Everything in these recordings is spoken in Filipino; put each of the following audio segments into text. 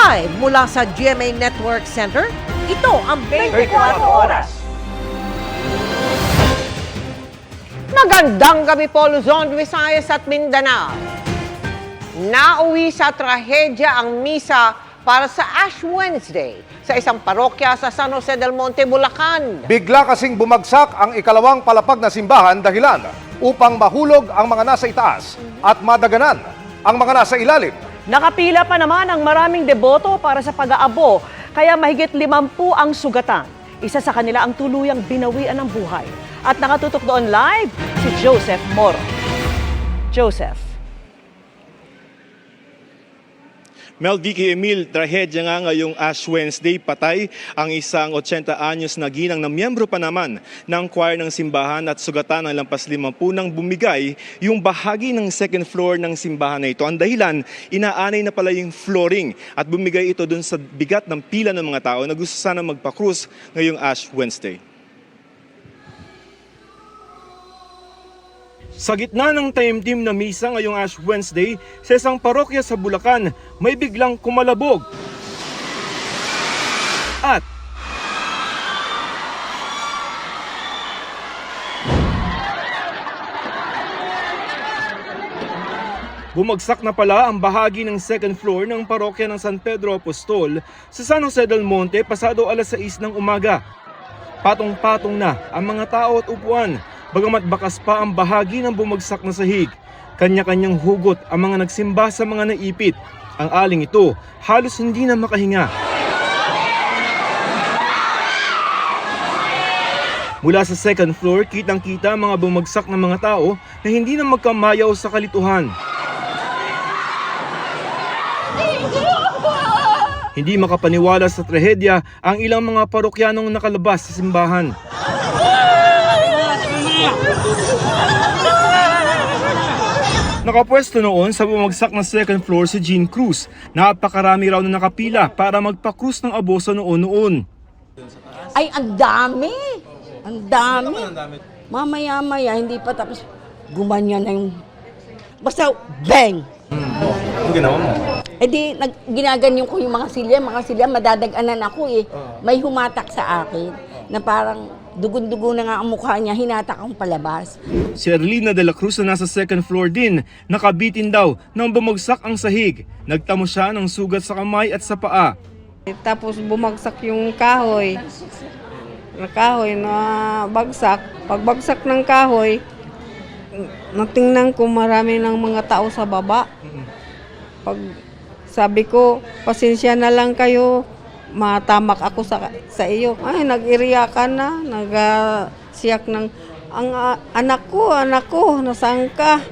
Live mula sa GMA Network Center, ito ang 24 Oras. Magandang gabi po, Luzon, Visayas at Mindanao. Nauwi sa trahedya ang misa para sa Ash Wednesday sa isang parokya sa San Jose del Monte, Bulacan. Bigla kasing bumagsak ang ikalawang palapag na simbahan dahilan upang mahulog ang mga nasa itaas at madaganan ang mga nasa ilalim. Nakapila pa naman ang maraming deboto para sa pag-aabo, kaya mahigit 50 ang sugatan. Isa sa kanila ang tuluyang binawian ng buhay. At nakatutok doon live si Joseph Moro. Joseph. Mel, Vicky, Emil, trahedya nga ngayong Ash Wednesday. Patay ang isang 80 anyos na ginang na miyembro pa naman ng choir ng simbahan at sugatan ng lampas 50 nang bumigay yung bahagi ng second floor ng simbahan na ito. Ang dahilan, inaanay na pala yung flooring at bumigay ito dun sa bigat ng pila ng mga tao na gusto sana magpa-cruise ngayong Ash Wednesday. Sa gitna ng taimtim na misa ngayong Ash Wednesday, sa isang parokya sa Bulacan, may biglang kumalabog. At bumagsak na pala ang bahagi ng second floor ng parokya ng San Pedro Apostol sa San Jose del Monte pasado alas 6 ng umaga. Patong-patong na ang mga tao at upuan. Bagamat bakas pa ang bahagi ng bumagsak na sahig, kanya-kanyang hugot ang mga nagsimba sa mga naipit. Ang aling ito, halos hindi na makahinga. Mula sa second floor, kitang-kita ang mga bumagsak na mga tao na hindi na magkamayaw sa kalituhan. Hindi makapaniwala sa trahedya ang ilang mga parokyanong nakalabas sa simbahan. Nakapwesto noon sa bumagsak na second floor si Jean Cruz. Napakarami raw na nakapila para magpa-cruise ng aboso noon-noon. Ay, ang dami! Ang dami! Mamaya-maya, hindi pa tapos gumanyan na yung... Basta, bang! Ano ginawa mo? Eh di, ginaganyan ko yung mga silya, madadaganan ako eh. May humatak sa akin na parang dugun-dugo na nga ang mukha niya, hinatak ang palabas. Si Erlina de la Cruz na nasa second floor din, nakabitin daw nang bumagsak ang sahig. Nagtamo siya ng sugat sa kamay at sa paa. Tapos bumagsak yung kahoy. Na kahoy na bagsak. Pagbagsak ng kahoy, natingnan ko marami ng mga tao sa baba. Pag sabi ko, pasensya na lang kayo, matamak ako sa iyo. Ay, nag-iriya ka na, nag-siyak ng, anak ko, nasaan ka?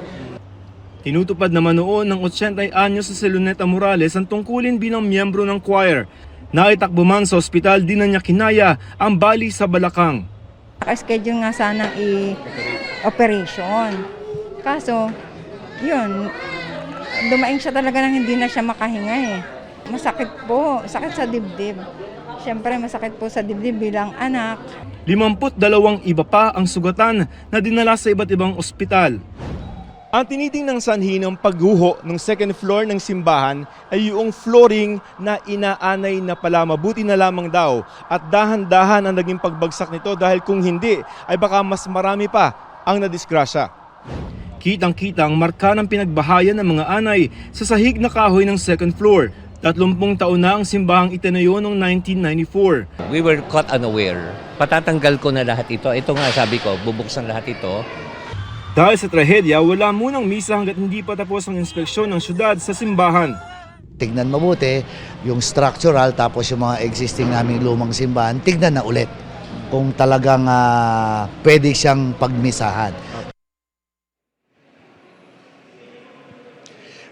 Tinutupad naman noon ng 80 anyos sa Luneta Morales ang tungkulin bilang miyembro ng choir. Naitakbo man sa ospital, di na niya kinaya ang bali sa balakang. Naka-schedule nga sanang i-operation. Kaso, yun, dumaing siya talaga nang hindi na siya makahinga eh. Masakit po, sakit sa dibdib. Siyempre masakit po sa dibdib bilang anak. 52 iba pa ang sugatan na dinala sa iba't ibang ospital. Ang tinitingnan sanhi ng pagguho ng second floor ng simbahan ay yung flooring na inaanay na pala, mabuti na lamang daw at dahan-dahan ang naging pagbagsak nito dahil kung hindi ay baka mas marami pa ang nadisgrasya. Kitang-kita ang marka ng pinagbahayan ng mga anay sa sahig na kahoy ng second floor. 30 taon na ang simbahang itinayo noong 1994. We were caught unaware. Patatanggal ko na lahat ito. Ito nga sabi ko, bubuksan lahat ito. Dahil sa trahedya, wala munang misa hanggat hindi pa tapos ang inspeksyon ng syudad sa simbahan. Tignan mabuti yung structural tapos yung mga existing naming lumang simbahan, tignan na ulit kung talagang pwede siyang pagmisahan.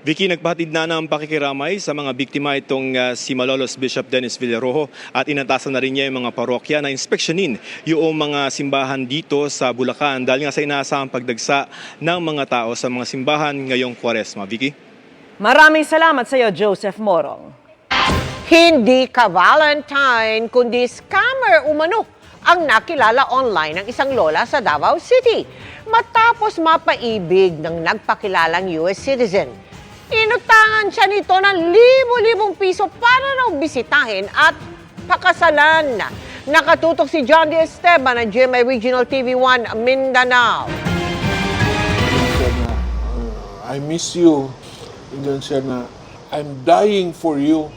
Vicky, nagpahatid na ng pakikiramay sa mga biktima itong si Malolos Bishop Dennis Villarojo at inatasan na rin niya yung mga parokya na inspeksyonin yung mga simbahan dito sa Bulacan dahil nga sa inaasahang pagdagsa ng mga tao sa mga simbahan ngayong Kwaresma. Vicky? Maraming salamat sa iyo, Joseph Morong. Hindi ka Valentine, kundi scammer umano ang nakilala online ng isang lola sa Davao City matapos mapaibig ng nagpakilalang US citizen. Inutangan siya nito ng libo-libong piso para raw bisitahin at pakasalan. Nakatutok si John D. Esteban ng GMA Regional TV1 Mindanao. I miss you. Ingon siya na, I'm dying for you.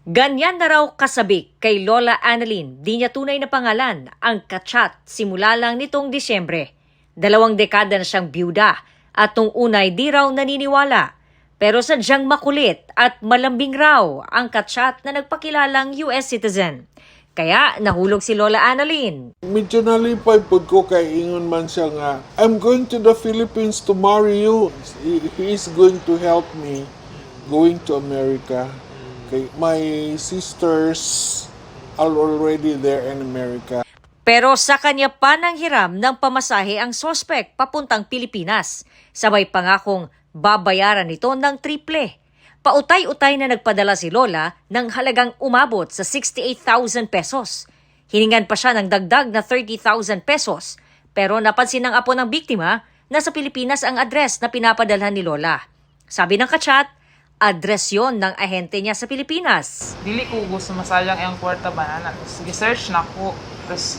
Ganyan na raw kasabik kay Lola Annalyn, di niya tunay na pangalan, ang kachat simula lang nitong Disyembre. 2 dekada na siyang byuda at nung unay di raw naniniwala. Pero sadyang makulit at malambing raw ang kachat na nagpakilalang US citizen. Kaya nahulog si Lola Annalyn. Medyo nalipay po ko kay ingon man siya nga, I'm going to the Philippines to marry you. He is going to help me going to America. Okay, my sisters are already there in America. Pero sa kanya pa nang hiram ng pamasahe ang sospek papuntang Pilipinas. Sabay pangakong babayaran nito ng triple. Pautay-utay na nagpadala si Lola ng halagang umabot sa 68,000 pesos. Hiningan pa siya ng dagdag na 30,000 pesos. Pero napansin ng apo ng biktima na sa Pilipinas ang address na pinapadalhan ni Lola. Sabi ng kachat, address yon ng ahente niya sa Pilipinas. Dili ko gusto masayang ang kwarta ba na. Research na ko. Tapos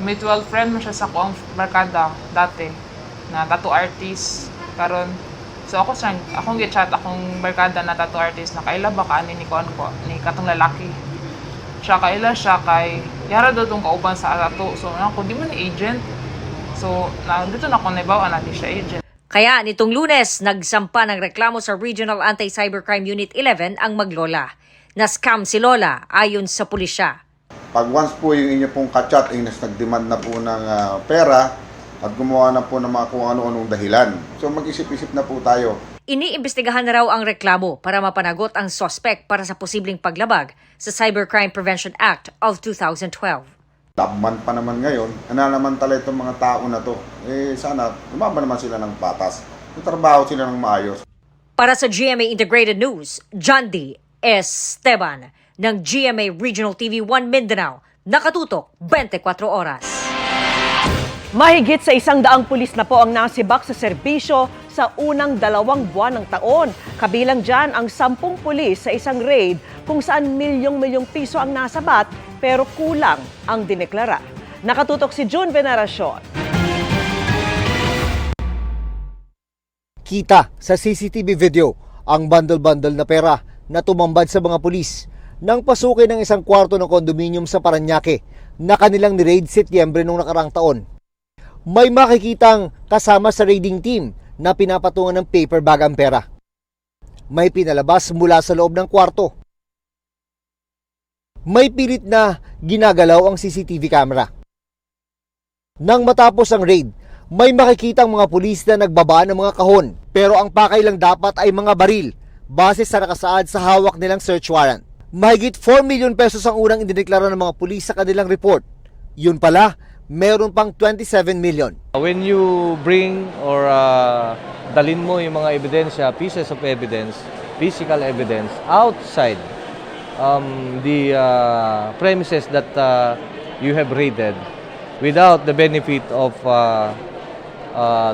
mutual friend mo siya sa ko ang barkada dati na tattoo artist. Karon so akong gi-chat akong barkada na tattoo artist na kaila ba ka ni ko ni katong lalaki. Siya kaila siya kay yara daw tong kauban sa tattoo. So ako di man agent. So dito na ko naibaw na di siya agent. Kaya nitong Lunes, nagsampa ng reklamo sa Regional Anti-Cybercrime Unit 11 ang maglola. Na-scam si Lola ayon sa pulisya. Pag once po yung inyo pong kachat ay nag-demand na po ng pera at gumawa na po ng mga kung ano-anong dahilan. So mag-isip-isip na po tayo. Iniimbestigahan na raw ang reklamo para mapanagot ang suspect para sa posibleng paglabag sa Cybercrime Prevention Act of 2012. Labman pa naman ngayon, nananamantala itong mga tao na to. Sana, lumaban naman sila ng patas. Trabaho sila ng maayos. Para sa GMA Integrated News, John D. Esteban ng GMA Regional TV1 Mindanao, nakatutok 24 oras. Mahigit sa 100 pulis na po ang nasibak sa serbisyo sa unang 2 buwan ng taon. Kabilang dyan ang 10 pulis sa isang raid kung saan milyong-milyong piso ang nasabat pero kulang ang dineklara. Nakatutok si June Veneracion. Kita sa CCTV video ang bundle-bundle na pera na tumambad sa mga pulis nang pasukin ng isang kwarto ng kondominium sa Parañaque na kanilang ni-raid Setyembre noong nakaraang taon. May makikitang kasama sa raiding team na pinapatungan ng paper bag ang pera. May pinalabas mula sa loob ng kwarto. May pilit na ginagalaw ang CCTV camera. Nang matapos ang raid, may makikitang mga pulis na nagbabaan ng mga kahon. Pero ang pakay lang dapat ay mga baril base sa nakasaad sa hawak nilang search warrant. Mahigit 4 million pesos ang unang indineklara ng mga pulis sa kanilang report. Yun pala, meron pang 27 million. When you bring or dalin mo yung mga ebidensya, pieces of evidence, physical evidence outside the premises that you have raided without the benefit of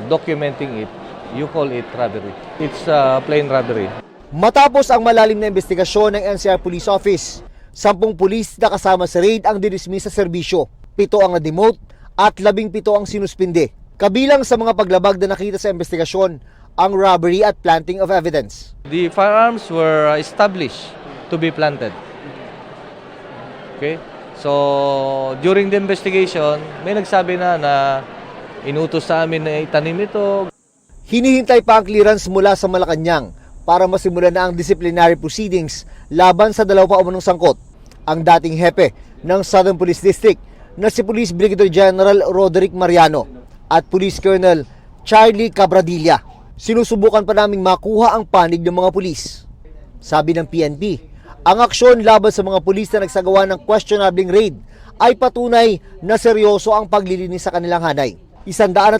documenting it, you call it robbery. It's plain robbery. Matapos ang malalim na investigasyon ng NCR Police Office, 10 pulis na kasama sa raid ang dinismiss sa serbisyo. 7 ang na-demote at 17 ang sinuspinde. Kabilang sa mga paglabag na nakita sa investigasyon, ang robbery at planting of evidence. The firearms were established to be planted. Okay? So, during the investigation, may nagsabi na inutos sa amin na itanim ito. Hinihintay pa ang clearance mula sa Malacanang para masimulan na ang disciplinary proceedings laban sa 2 pa umanong sangkot. Ang dating hepe ng Southern Police District na si Police Brigadier General Roderick Mariano at Police Colonel Charlie Cabradilla. Sinusubukan pa naming makuha ang panig ng mga pulis. Sabi ng PNP, ang aksyon laban sa mga pulis na nagsagawa ng questionable raid ay patunay na seryoso ang paglilinis sa kanilang hanay. 130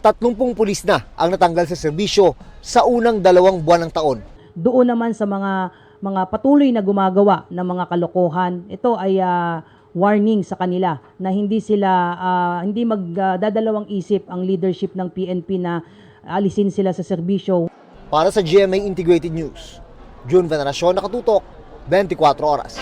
pulis na ang natanggal sa serbisyo sa unang 2 buwan ng taon. Doon naman sa mga patuloy na gumagawa ng mga kalokohan, ito ay warning sa kanila na hindi magdadalawang isip ang leadership ng PNP na alisin sila sa serbisyo. Para sa GMA Integrated News, June Veneracion, Nakatutok, 24 Oras.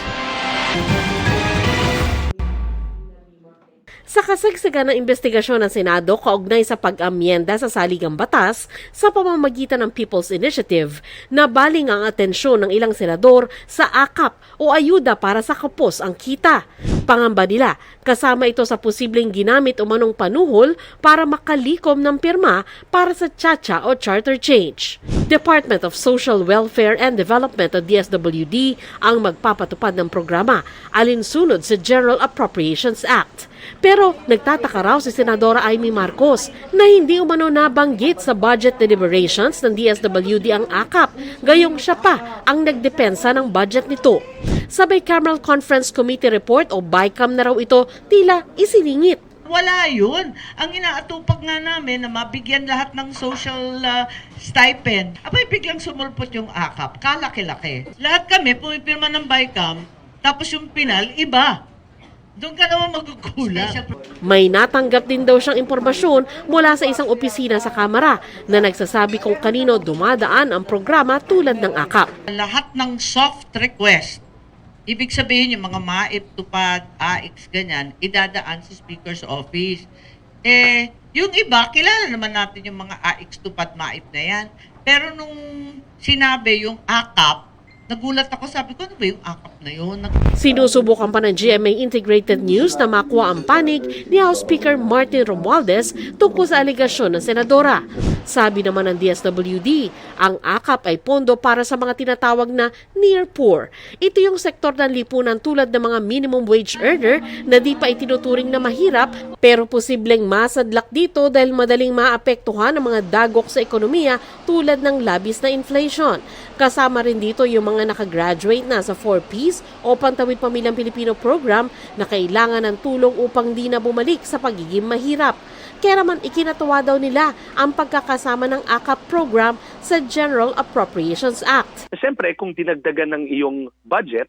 Sa kasagsagan ng investigasyon ng Senado kaugnay sa pag-amyenda sa saligang batas sa pamamagitan ng People's Initiative, nabaling ang atensyon ng ilang senador sa akap o ayuda para sa kapos ang kita. Pangamba nila, kasama ito sa posibleng ginamit o manong panuhol para makalikom ng pirma para sa chacha o charter change. Department of Social Welfare and Development o DSWD ang magpapatupad ng programa alinsunod sa General Appropriations Act. Pero nagtataka raw si Senadora Amy Marcos na hindi umano nabanggit sa budget deliberations ng DSWD ang akap, gayong siya pa ang nagdepensa ng budget nito. Sa Bicameral Conference Committee Report o BICAM na raw ito tila isiningit. Wala yun. Ang inaatupag nga namin na mabigyan lahat ng social stipend. Abay, biglang sumulpot yung akap. Kalaki-laki. Lahat kami pumipirma ng BICAM, tapos yung pinal, iba. Doon ka naman magkukulang. May natanggap din daw siyang impormasyon mula sa isang opisina sa Kamara na nagsasabi kung kanino dumadaan ang programa tulad ng akap. Lahat ng soft request, ibig sabihin yung mga MAIP, tupad, AIX, ganyan, idadaan sa Speaker's Office. Yung iba, kilala naman natin yung mga AIX, tupad, MAIP na yan. Pero nung sinabi yung akap, nagulat ako, sabi ko, ano ba yung akap na yun? Sinusubukan pa ng GMA Integrated News na makuha ang panig ni House Speaker Martin Romualdez tungkol sa aligasyon ng senadora. Sabi naman ng DSWD, ang akap ay pondo para sa mga tinatawag na near poor. Ito yung sektor ng lipunan tulad ng mga minimum wage earner na di pa itinuturing na mahirap pero posibleng masadlak dito dahil madaling maapektuhan ang mga dagok sa ekonomiya tulad ng labis na inflation. Kasama rin dito yung mga nakagraduate na sa 4Ps o Pantawid Pamilyang Pilipino program na kailangan ng tulong upang di na bumalik sa pagiging mahirap. Kaya naman ikinatuwa daw nila ang pagkakasama ng AKAP program sa General Appropriations Act. Siyempre, kung dinagdagan ng iyong budget,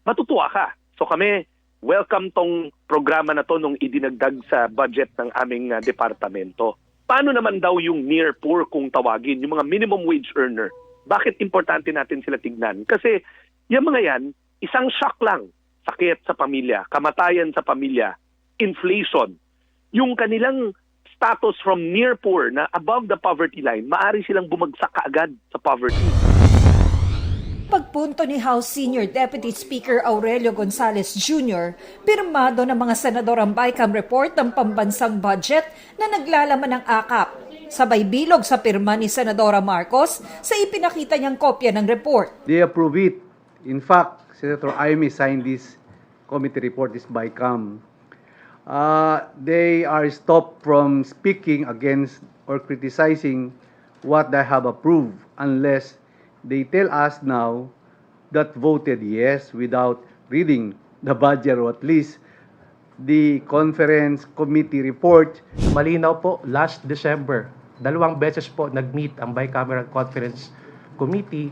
matutuwa ka. So kami, welcome tong programa na to nung idinagdag sa budget ng aming departamento. Paano naman daw yung near poor kung tawagin, yung mga minimum wage earner? Bakit importante natin sila tignan? Kasi yung mga yan, isang shock lang. Sakit sa pamilya, kamatayan sa pamilya, inflation. Yung kanilang status from near poor na above the poverty line, maaari silang bumagsak kaagad sa poverty. Pagpunto ni House Senior Deputy Speaker Aurelio Gonzales Jr., pirmado ng mga senador ang BICAM report ng pambansang budget na naglalaman ng akap. Sabay bilog sa pirma ni Senadora Marcos sa ipinakita niyang kopya ng report. They approve it. In fact, Senator Amy signed this committee report, this BICAM. They are stopped from speaking against or criticizing what they have approved unless they tell us now that voted yes without reading the budget or at least the conference committee report. Malinaw po, last December, 2 beses po nag-meet ang Bicameral Conference Committee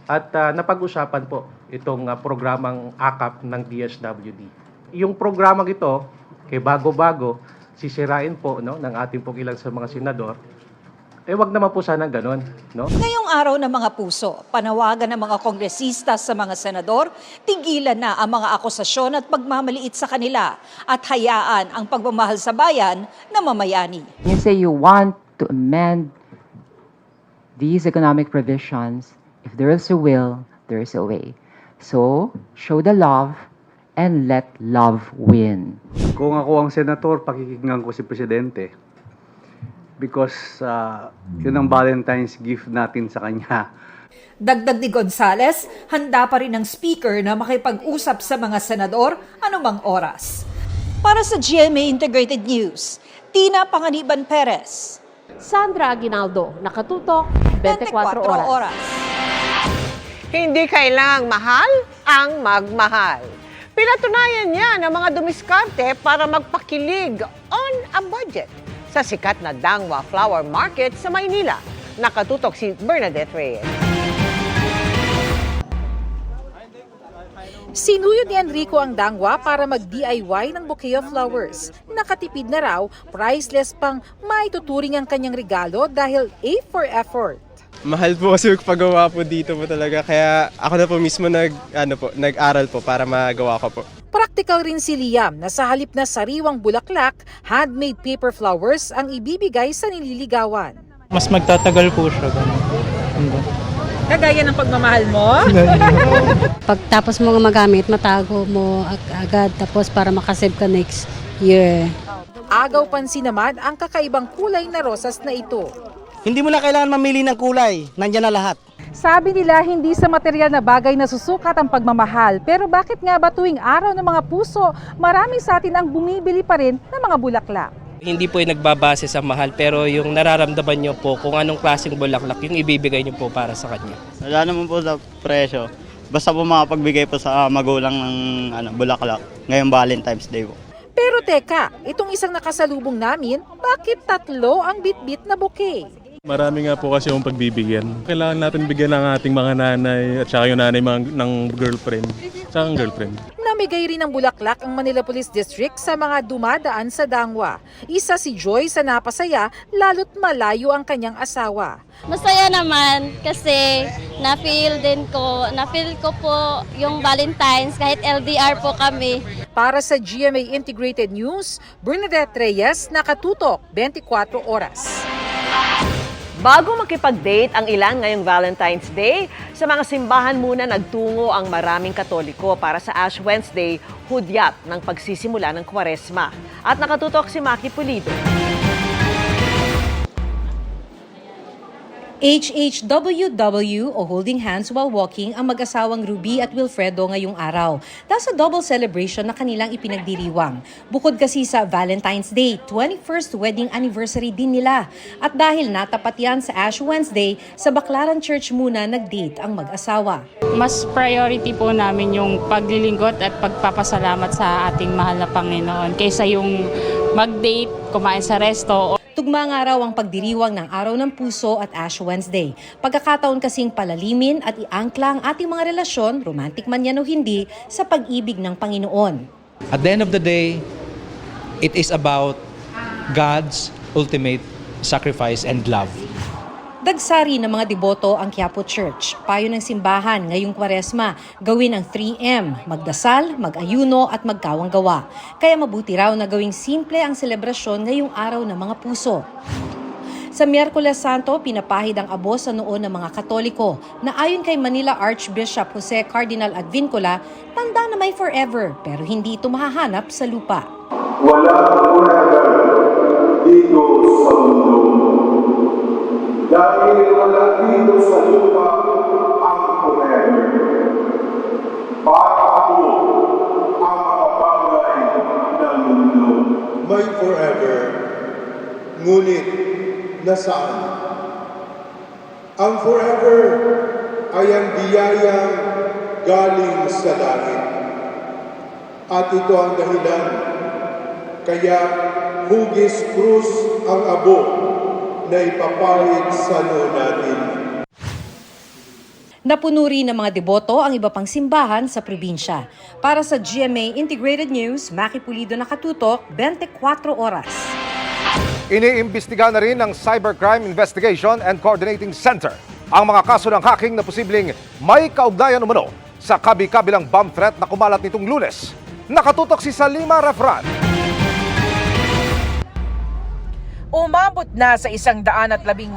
at napag-usapan po itong programang AKAP ng DSWD. Yung programang ito, kay bago-bago, sisirain po ng ating pong ilang sa mga senador, wag naman po sanang ganon. No? Ngayong araw ng mga puso, panawagan ng mga kongresista sa mga senador, tigilan na ang mga akusasyon at pagmamaliit sa kanila at hayaan ang pagmamahal sa bayan na mamayani. You say you want to amend these economic provisions. If there is a will, there is a way. So, show the love and let love win. Kung ako ang senator, pakikinggan ko si Presidente. Because yun ang Valentine's gift natin sa kanya. Dagdag ni Gonzales, handa pa rin ang speaker na makipag-usap sa mga senador anumang oras. Para sa GMA Integrated News, Tina Panganiban Perez. Sandra Aguinaldo, Nakatutok, 24 oras. Hindi kailangang mahal ang magmahal. Pinatunayan niya ng mga dumiskarte para magpakilig on a budget sa sikat na Dangwa Flower Market sa Maynila. Nakatutok si Bernadette Reyes. Sinuyod ni Enrico ang Dangwa para mag-DIY ng bouquet of flowers. Nakatipid na raw, priceless pang maituturing ang kanyang regalo dahil A for effort. Mahal po kasi paggawa po dito po talaga, kaya ako na po mismo nag-aral po para magawa ko po. Practical rin si Liam na sa halip na sariwang bulaklak, handmade paper flowers ang ibibigay sa nililigawan. Mas magtatagal po siya. Kagaya ng pagmamahal mo? Pagtapos mo magamit, matago mo agad tapos para makasave ka next year. Agaw pansin naman ang kakaibang kulay na rosas na ito. Hindi mo na kailangan mamili ng kulay, nandiyan na lahat. Sabi nila hindi sa material na bagay na susukat ang pagmamahal. Pero bakit nga ba tuwing araw ng mga puso, marami sa atin ang bumibili pa rin ng mga bulaklak? Hindi po yung nagbabase sa mahal, pero yung nararamdaman nyo po kung anong klaseng bulaklak yung ibibigay nyo po para sa kanya. Wala naman po sa presyo. Basta po makapagbigay po sa magulang ng bulaklak ngayong Valentine's Day po. Pero teka, itong isang nakasalubong namin, bakit 3 ang bitbit na bouquet? Marami nga po kasi yung pagbibigyan. Kailangan natin bigyan ng ating mga nanay at saka yung nanay ng girlfriend. Saka ang girlfriend. Namigay rin ng bulaklak ang Manila Police District sa mga dumadaan sa Dangwa. Isa si Joy sa napasaya lalo't malayo ang kanyang asawa. Masaya naman kasi na-feel ko po yung Valentine's kahit LDR po kami. Para sa GMA Integrated News, Bernadette Reyes, nakatutok 24 oras. Bago makipag-date ang ilan ngayong Valentine's Day, sa mga simbahan muna nagtungo ang maraming Katoliko para sa Ash Wednesday, hudyat ng pagsisimula ng Kwaresma. At nakatutok si Maki Pulido. HHWW o holding hands while walking ang mag-asawang Ruby at Wilfredo ngayong araw. Nasa double celebration na kanilang ipinagdiriwang. Bukod kasi sa Valentine's Day, 21st wedding anniversary din nila. At dahil natapat yan sa Ash Wednesday, sa Baclaran Church muna nag-date ang mag-asawa. Mas priority po namin yung paglilingkod at pagpapasalamat sa ating mahal na Panginoon kaysa yung mag-date, kumain sa resto. Tugma nga raw ang pagdiriwang ng Araw ng Puso at Ash Wednesday. Pagkakataon kasing palalimin at iangkla ang ating mga relasyon, romantic man yan o hindi, sa pag-ibig ng Panginoon. At the end of the day, it is about God's ultimate sacrifice and love. Dagsari ng mga deboto ang Quiapo Church. Payo ng simbahan ngayong Kwaresma, gawin ang 3M, magdasal, mag-ayuno at magkawang-gawa. Kaya mabuti raw na gawing simple ang selebrasyon ngayong araw ng mga puso. Sa Miyerkules Santo, pinapahid ang abo sa noo ng mga Katoliko na ayon kay Manila Archbishop Jose Cardinal Advincula, tanda na may forever pero hindi ito mahahanap sa lupa. Wala forever dito sa mundo. Dahil wala dito sa lupa ang forever. Para ako ang mga bagay ng mundo. May forever, ngunit nasaan? Ang forever ay ang biyayang galing sa langit. At ito ang dahilan. Kaya hugis krus ang abo na ipapahid sa noo natin. Napuno rin ng mga deboto ang iba pang simbahan sa probinsya. Para sa GMA Integrated News, Maki Pulido nakatutok, 24 oras. Iniimbestiga na rin ng Cybercrime Investigation and Coordinating Center ang mga kaso ng hacking na posibleng may kaugnayan umano sa kabi-kabilang bomb threat na kumalat nitong Lunes. Nakatutok si Salima Refran. Umabot na sa 118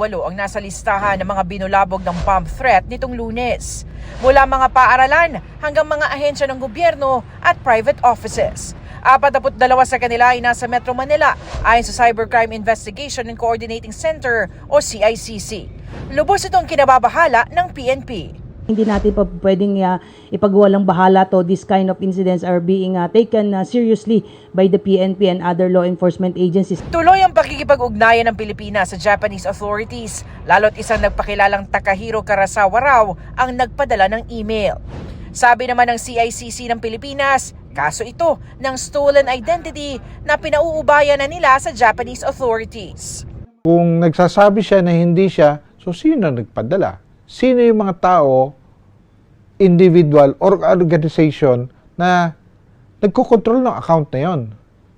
ang nasa listahan ng mga binulabog ng bomb threat nitong Lunes. Mula mga paaralan hanggang mga ahensya ng gobyerno at private offices. 42 sa kanila ay nasa Metro Manila ayon sa Cybercrime Investigation and Coordinating Center o CICC. Lubos itong kinababahala ng PNP. Hindi natin pa pwedeng ipagwalang bahala to. This kind of incidents are being taken seriously by the PNP and other law enforcement agencies. Tuloy ang pakikipag-ugnayan ng Pilipinas sa Japanese authorities, lalo't isang nagpakilalang Takahiro Karasawa raw ang nagpadala ng email. Sabi naman ng CICC ng Pilipinas, kaso ito ng stolen identity na pinauubayan na nila sa Japanese authorities. Kung nagsasabi siya na hindi siya, so sino nagpadala? Sino yung mga tao, individual or organization na nagkokontrol ng account na yon?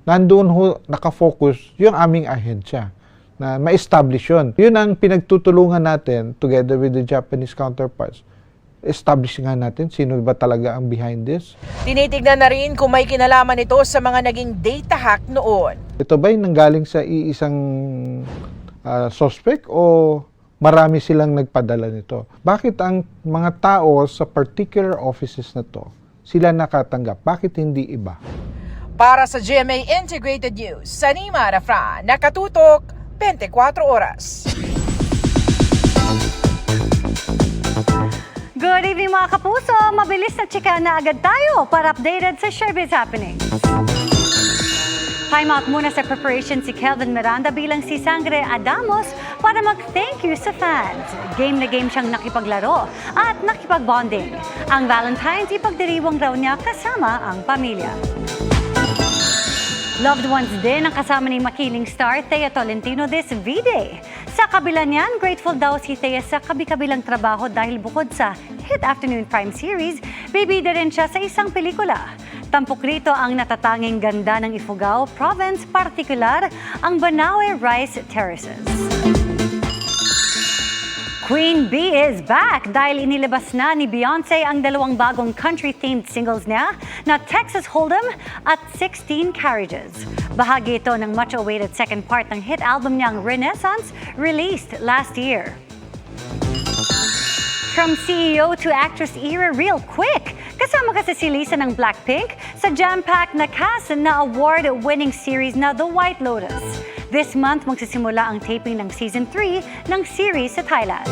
Nandoon ho nakafocus yung aming ahensya. na ma-establish yun. Yun ang pinagtutulungan natin together with the Japanese counterparts. Establish nga natin sino ba talaga ang behind this. Tinitignan na rin kung may kinalaman ito sa mga naging data hack noon. Ito ba'y nanggaling sa iisang suspect o marami silang nagpadala nito? Bakit ang mga tao sa particular offices na to, sila nakatanggap? Bakit hindi iba? Para sa GMA Integrated News, Sanima Rafra, nakatutok 24 oras. Good evening mga kapuso! Mabilis na chika na agad tayo para updated sa showbiz happenings. Time out muna sa preparation si Kelvin Miranda bilang si Sangre Adamos para mag-thank you sa fans. Game na game siyang nakipaglaro at nakipag-bonding. Ang Valentine's ipagdiriwang raw niya kasama ang pamilya. Loved ones din ang kasama ni makiling star Thea Tolentino this V-Day. Sa kabila niyan, grateful daw si Thea sa kabi-kabilang trabaho dahil bukod sa hit afternoon prime series, bibida rin siya sa isang pelikula. Tampok rito ang natatanging ganda ng Ifugao Province, partikular ang Banawe Rice Terraces. Queen Bee is back dahil inilabas na ni Beyonce ang dalawang bagong country-themed singles niya na Texas Hold'em at 16 Carriages. Bahagi ito ng much-awaited second part ng hit album niyang Renaissance, released last year. From CEO to actress era real quick, kasama kasi si Lisa ng Blackpink sa jam-packed na cast na award-winning series na The White Lotus. This month, magsisimula ang taping ng Season 3 ng series sa Thailand.